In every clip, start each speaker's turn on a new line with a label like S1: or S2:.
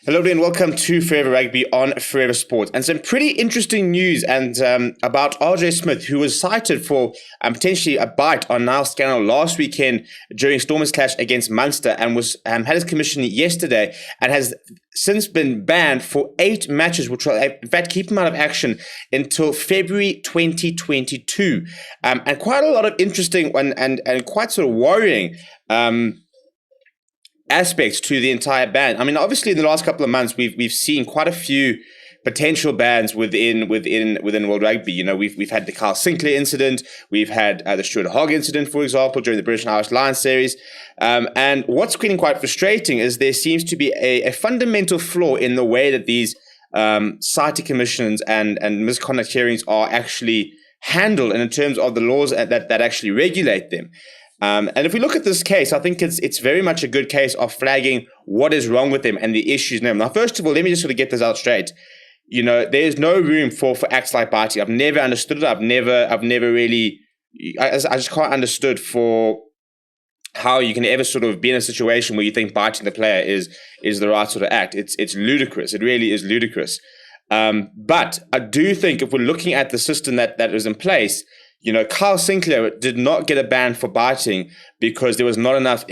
S1: Hello and welcome to Forever Rugby on Forever Sport. And some pretty interesting news about ADRE Smith, who was cited for potentially a bite on Niall Scannell last weekend during Stormers' clash against Munster, and was had his commission yesterday and has since been banned for 8 matches, which will in fact keep him out of action until February 2022. And quite a lot of interesting and quite sort of worrying aspects to the entire ban. I mean, obviously, in the last couple of months, we've seen quite a few potential bans within World Rugby. You know, we've had the Kyle Sinclair incident, we've had the Stuart Hogg incident, for example, during the British and Irish Lions series. And what's getting quite frustrating is there seems to be a fundamental flaw in the way that these CITE commissions and misconduct hearings are actually handled, and in terms of the laws that actually regulate them. And if we look at this case, I think it's very much a good case of flagging what is wrong with them and the issues in them. Now, first of all, let me just sort of get this out straight. You know, there's no room for acts like biting. I've never understood it. I've never really, I just can't understood for how you can ever sort of be in a situation where you think biting the player is the right sort of act. It's ludicrous. It really is ludicrous. But I do think if we're looking at the system that is in place, you know, Kyle Sinclair did not get a ban for biting because there was not enough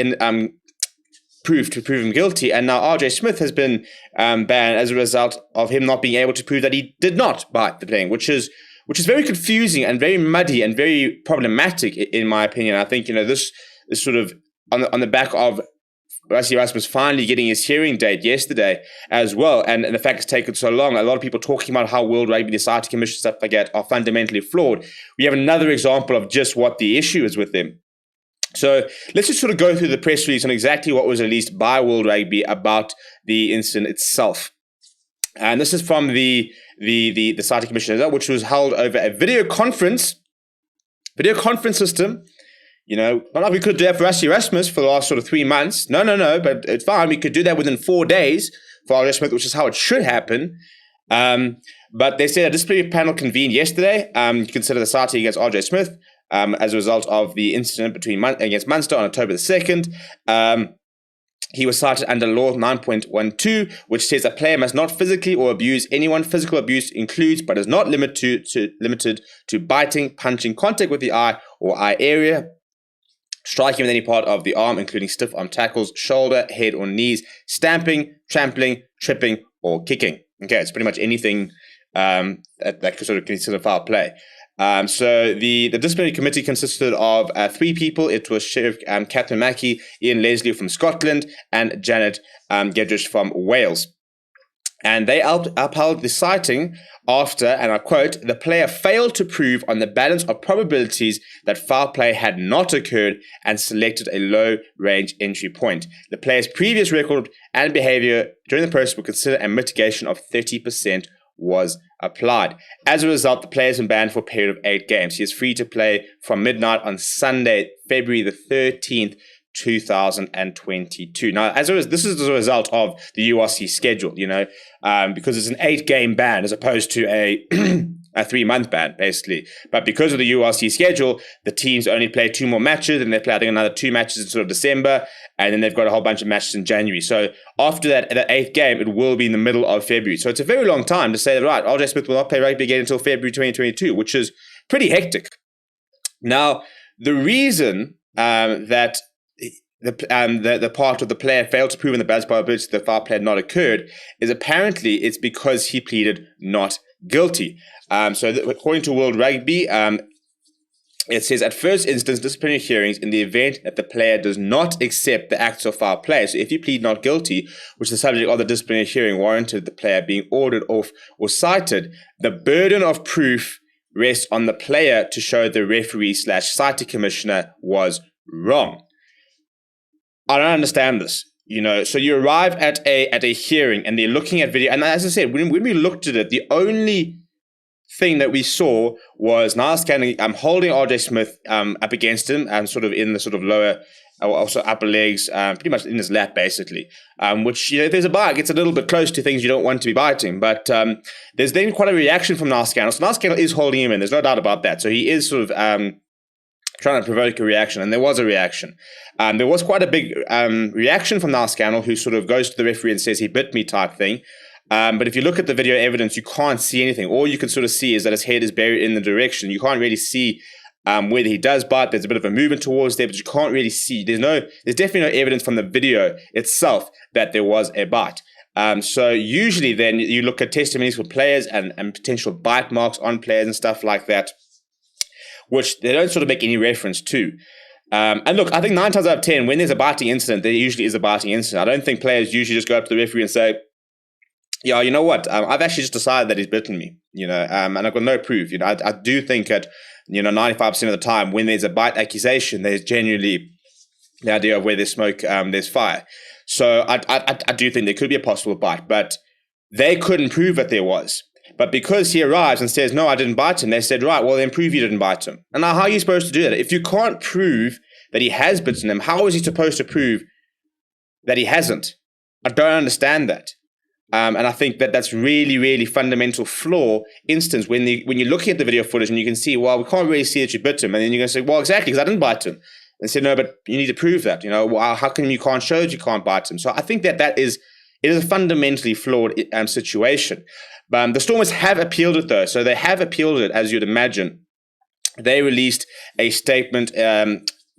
S1: proof to prove him guilty. And now ADRE Smith has been banned as a result of him not being able to prove that he did not bite the playing, which is very confusing and very muddy and very problematic, in my opinion. I think, you know, this is sort of on the back of Rassie Erasmus finally getting his hearing date yesterday as well, and the fact it's taken so long. A lot of people talking about how World Rugby, the CITE Commission, stuff like that are fundamentally flawed. We have another example of just what the issue is with them. So let's just sort of go through the press release on exactly what was released by World Rugby about the incident itself. And this is from the CITE Commission, which was held over a video conference system. You know, not like we could do that for Rassie Erasmus for the last sort of 3 months. No, but it's fine. We could do that within 4 days for ADRE Smith, which is how it should happen. But they said a disciplinary panel convened yesterday to consider the CITE against ADRE Smith as a result of the incident against Munster on October the 2nd. He was cited under Law 9.12, which says a player must not physically or abuse anyone. Physical abuse includes, but is not limited to biting, punching, contact with the eye or eye area, striking with any part of the arm, including stiff arm tackles, shoulder, head, or knees, stamping, trampling, tripping, or kicking. Okay, it's pretty much anything that could sort of consider foul play. So the disciplinary committee consisted of 3 people. It was Sheriff Catherine Mackey, Ian Leslie from Scotland, and Janet Gedrich from Wales. And they upheld the citing after, and I quote, the player failed to prove on the balance of probabilities that foul play had not occurred and selected a low-range entry point. The player's previous record and behavior during the process were considered, and mitigation of 30% was applied. As a result, the player has been banned for a period of 8 games. He is free to play from midnight on Sunday, February the 13th, 2022. Now, this is as a result of the URC schedule, you know, because it's an 8-game ban as opposed to a 3-month ban, basically. But because of the URC schedule, the teams only play 2 more matches, and they play, I think, another 2 matches in sort of December, and then they've got a whole bunch of matches in January. So after that 8th game, it will be in the middle of February. So it's a very long time to say that, right, ADRE Smith will not play rugby again until February 2022, which is pretty hectic. Now, the reason that the part of the player failed to prove in the balance probability the foul play had not occurred is apparently it's because he pleaded not guilty. According to World Rugby, it says at first instance disciplinary hearings in the event that the player does not accept the acts of foul play. So if you plead not guilty, which the subject of the disciplinary hearing warranted the player being ordered off or cited, the burden of proof rests on the player to show the referee/CITE commissioner was wrong. I don't understand this, you know. So you arrive at a hearing and they're looking at video. And as I said, when we looked at it, the only thing that we saw was Niall Scannell holding ADRE Smith up against him and sort of in the sort of lower, also upper legs, pretty much in his lap, basically. Which, you know, if there's a bite, gets a little bit close to things you don't want to be biting. But there's then quite a reaction from Niall Scannell. So Niall Scannell is holding him in. There's no doubt about that. So he is sort of trying to provoke a reaction, and there was a reaction. There was quite a big reaction from Niall Scannell, who sort of goes to the referee and says he bit me type thing. But if you look at the video evidence, you can't see anything. All you can sort of see is that his head is buried in the direction. You can't really see whether he does bite. There's a bit of a movement towards there, but you can't really see. There's definitely no evidence from the video itself that there was a bite. So usually then you look at testimonies for players and potential bite marks on players and stuff like that, which they don't sort of make any reference to. And look, I think 9 times out of 10, when there's a biting incident, there usually is a biting incident. I don't think players usually just go up to the referee and say, yeah, you know what? I've actually just decided that he's bitten me, and I've got no proof. I do think that, 95% of the time when there's a bite accusation, there's genuinely the idea of where there's smoke, there's fire. So I do think there could be a possible bite, but they couldn't prove that there was. But because he arrives and says, no, I didn't bite him, they said, right, well, then prove you didn't bite him. And now how are you supposed to do that? If you can't prove that he has bitten him, how is he supposed to prove that he hasn't? I don't understand that. And I think that that's really, really fundamental flaw instance when you're looking at the video footage and you can see, well, we can't really see that you bit him. And then you're going to say, well, exactly, because I didn't bite him. And say, no, but you need to prove that. Well, how come you can't show that you can't bite him? So I think it is a fundamentally flawed situation. The Stormers have appealed it, though. So they have appealed it, as you'd imagine. They released a statement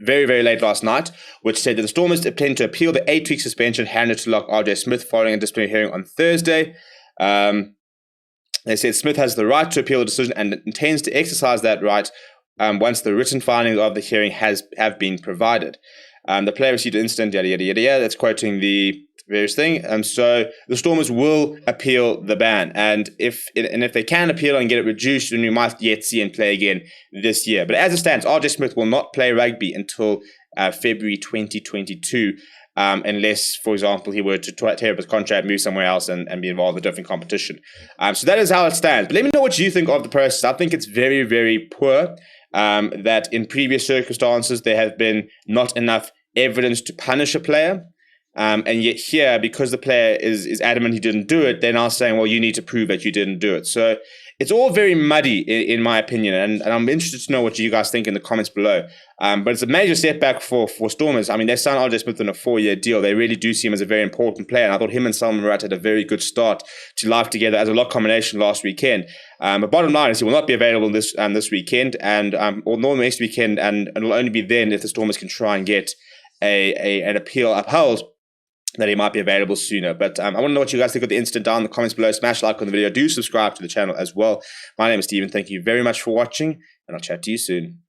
S1: very, very late last night, which said that the Stormers intend to appeal the 8-week suspension handed to lock RJ Smith following a disciplinary hearing on Thursday. They said Smith has the right to appeal the decision and intends to exercise that right once the written findings of the hearing have been provided. The player received an incident, yada, yada, yada, yada. That's quoting the various thing. So the Stormers will appeal the ban. And if they can appeal and get it reduced, then we might yet see him play again this year. But as it stands, RJ Smith will not play rugby until February 2022, unless, for example, he were to tear up his contract, move somewhere else, and be involved in a different competition. So that is how it stands. But let me know what you think of the process. I think it's very, very poor. That in previous circumstances, there have been not enough evidence to punish a player. And yet here, because the player is adamant he didn't do it, they're now saying, well, you need to prove that you didn't do it. So it's all very muddy, in my opinion. And I'm interested to know what you guys think in the comments below. But it's a major setback for Stormers. I mean, they signed RJ Smith on a 4-year deal. They really do see him as a very important player. And I thought him and Salman Murat had a very good start to life together as a lock combination last weekend. But bottom line is he will not be available this weekend or nor next weekend. And it'll only be then if the Stormers can try and get an appeal upheld that he might be available sooner. But I want to know what you guys think of the incident down in the comments below. Smash like on the video. Do subscribe to the channel as well. My name is Stephen. Thank you very much for watching, and I'll chat to you soon.